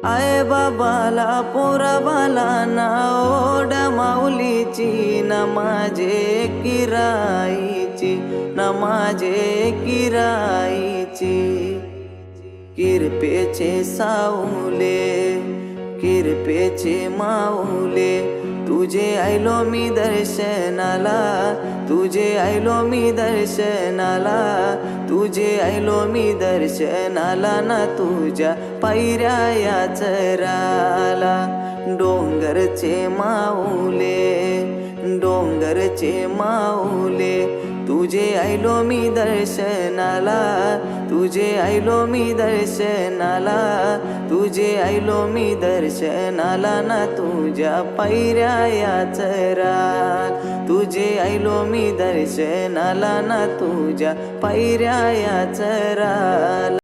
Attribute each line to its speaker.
Speaker 1: I बाबाला पोराबाला ना ओढ माऊलीची न माझे किराईची न माझे किराईची किरपेचे सावले किरपेचे माऊले तुझे आयलो मी दर्शनाला तुझे आयलो मी दर्शनाला तुझे आयलो मी दर्शनाला ना तुझ्या पायऱ्या या चराला डोंगरचे माऊले डोंगरचे माऊले तुझे आयलो मी दर्शनाला तुझे आयलो मी दर्शनाला तुझे आयलो मी दर्शनाला ना तुझ्या पायऱ्या या चराला तुझे आयलो मी दर्शनाला ना तुझ्या पायऱ्या या चराला